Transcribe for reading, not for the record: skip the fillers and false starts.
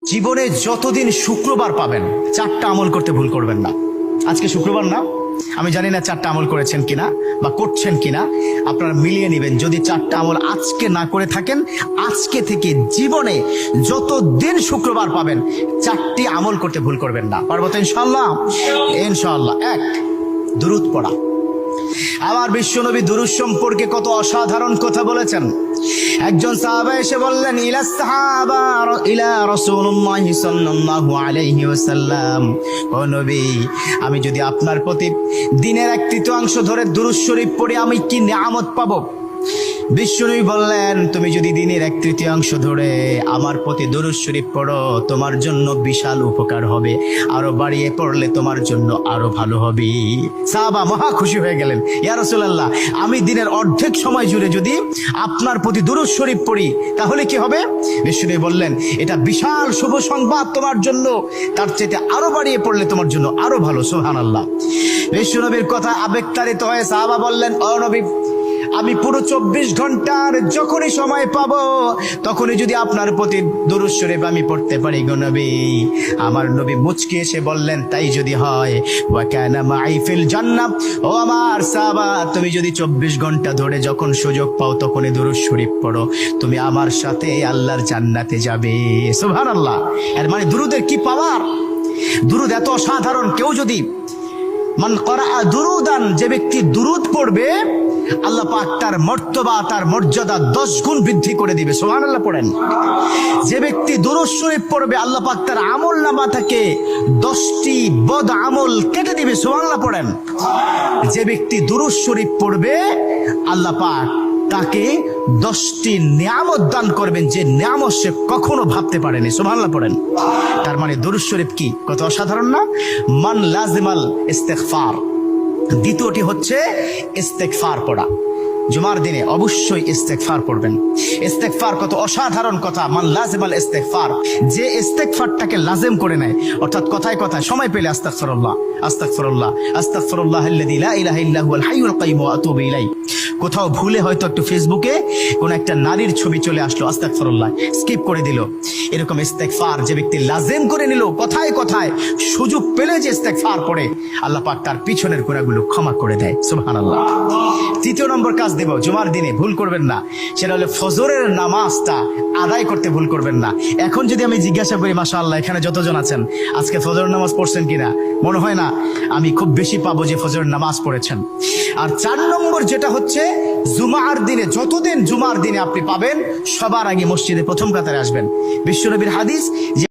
জীবনে যতদিন শুক্রবার পাবেন 4টা আমল করতে ভুল করবেন না। আজকে শুক্রবার না, আমি জানি না 4টা আমল করেছেন কিনা বা করছেন কিনা, আপনারা মিলিয়ে নেবেন। যদি 4টা আমল আজকে না করে থাকেন, আজকে থেকে জীবনে যতদিন শুক্রবার পাবেন 4টি আমল করতে ভুল করবেন না। পারবো তো ইনশাআল্লাহ? ইনশাআল্লাহ। 1, দুরূদ পড়া। আমার বিশ্বনবী দুরূদ সম্পর্কে কত অসাধারণ কথা বলেছেন। একজন সাহাবা এসে বললেন, ইলা রাসূলুল্লাহ সাল্লাল্লাহু আলাইহি ওয়াসাল্লাম, ও নবী, আমি যদি আপনার প্রতি দিনের 1/3 ধরে দুরূদ শরীফ পড়ি আমি কি নিয়ামত পাবো? বিশ্বনবী বললেন, তুমি যদি দিনের 1/3 ধরে আমার প্রতি দুরূদ শরীফ পড়ো, তোমার জন্য বিশাল উপকার হবে, আরো বাড়িয়ে পড়লে তোমার জন্য আরো ভালো হবে। সাহাবা মহা খুশি হয়ে গেলেন, ইয়া রাসূলুল্লাহ, আমি দিনের অর্ধেক সময় জুড়ে যদি আপনার প্রতি দুরূদ শরীফ পড়ি তাহলে কি হবে? বিশ্বনবী বললেন, এটা বিশাল শুভ সংবাদ তোমার জন্য, তার চাইতে আরো বাড়িয়ে পড়লে তোমার জন্য আরো ভালো। সুবহানাল্লাহ। বিশ্বনবীর কথা আবেগতাড়িত হয়ে সাহাবা বললেন, ও নবী, আমি পুরো 24 ঘন্টার যখনই সময় পাবো তখনই যদি আপনার প্রতি দুরূদ শরীফ আমি পড়তে পারি গো নবী। আমার নবী মুচকি এসে বললেন, তাই যদি হয়, ওয়া কানা মাই ফিল জান্নাহ, ও আমার সাহাবা, তুমি যদি 24 ঘন্টা ধরে যখন সুযোগ পাও তখনই দুরূদ শরীফ পড়ো, তুমি আমার সাথে আল্লাহর জান্নাতে যাবে। সুবহানাল্লাহ। এর মানে দুরূদের কি পাওয়ার! দুরূদ এত অসাধারণ। কেউ যদি মান করা দুরুদান, যে ব্যক্তি দুরূদ পড়বে আল্লাহ পাক তার মর্তবা, তার মর্যাদা 10 গুণ বৃদ্ধি করে দিবে। সুবহানাল্লাহ পড়েন। যে ব্যক্তি দুরূদ শরীফ পড়বে আল্লাহ পাক তার আমলনামা থেকে 10টি বদ আমল কেটে দিবে। সুবহানাল্লাহ পড়েন। যে ব্যক্তি দুরূদ শরীফ পড়বে আল্লাহ পাক তাকে 10টি নিয়ামত দান করবেন, যে নিয়ামত সে কখনো ভাবতে পারেনি। সুবহানাল্লাহ পড়েন। তার মানে দুরূদ শরীফ কি কত অসাধারণ না? মান লাজিমাল ইস্তিগফার। দ্বিতীয়টি হচ্ছে ইস্তেগফার পড়া। জুমার দিনে অবশ্যই ইস্তেগফার পড়বেন। ইস্তেগফার কত অসাধারণ কথা। মান লাজিমাল ইস্তেগফার, যে ইস্তেগফারটাকে লাজিম করে নেয়, অর্থাৎ কথায় কথায় সময় পেলে আস্তাগফিরুল্লাহ আস্তাগফিরুল্লাহ আস্তাগফিরুল্লাহাল্লাযী লা ইলাহা ইল্লা হুয়াল হাইয়ুল কাইয়্যুম ওয়া আতুবু ইলাইহি। কোথাও ভুলে হয়তো একটু ফেসবুকে কোন একটা নারীর ছবি চলে আসলো, আস্তাগফিরুল্লাহ স্কিপ করে দিল। এরকম ইস্তেগফার যে ব্যক্তি লাজিম করে নিল, কথায় কথায় সুযোগ পেলে যে ইস্তেগফার পড়ে, আল্লাহ পাক তার পিছনের গুনাহগুলো ক্ষমা করে দেয়। সুবহানাল্লাহ। তৃতীয় নম্বর কাজ দেব, জুমার দিনে ভুল করবেন না, সেটা হলো ফজরের নামাজটা আদায় করতে ভুল করবেন না। এখন যদি আমি জিজ্ঞাসা করি, মাশাআল্লাহ, এখানে যতজন আছেন আজকে ফজরের নামাজ পড়ছেন কিনা, মনে হয় না আমি খুব বেশি পাবো যে ফজরের নামাজ পড়েছেন। আর 4 নম্বর যেটা হচ্ছে, জুমার দিনে যতদিন জুমার দিনে আপনি পাবেন সবার আগে মসজিদে প্রথম কাতারে আসবেন। বিশ্বনবীর হাদিস,